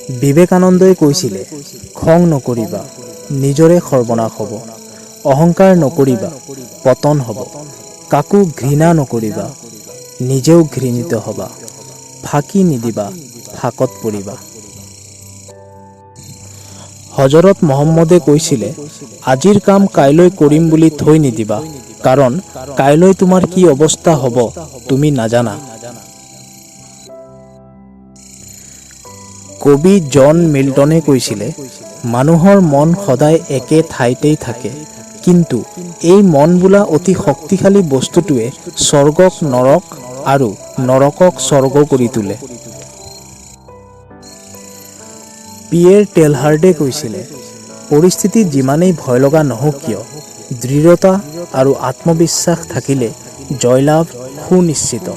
বিবেকানন্দই কৈছিলে, খং নকৰিবা, নিজৰে সৰ্বনাশ হ'ব। অহংকাৰ নকৰিবা, পতন হ'ব। কাকো ঘৃণা নকৰিবা, নিজেও ঘৃণিত হ'বা। ফাঁকি নিদিবা, ফাঁকত পৰিবা। হজৰত মহম্মদে কৈছিলে, আজিৰ কাম কাইলৈ কৰিম বুলি থৈ নিদিবা, কাৰণ কাইলৈ তোমাৰ কি অৱস্থা হ'ব তুমি নাজানা। কবি জন মিল্টনে কৈছিলে, মানুহৰ মন সদায় একে ঠাইতেই থাকে, কিন্তু এই মন বোলা অতি শক্তিশালী বস্তুটোৱে স্বৰ্গক নৰক আৰু নৰকক স্বৰ্গ কৰি তোলে। পিয়েৰ টেলহাৰ্ডে কৈছিলে, পৰিস্থিতি যিমানেই ভয় লগা নহওক কিয়, দৃঢ়তা আৰু আত্মবিশ্বাস থাকিলে জয়লাভ সুনিশ্চিত।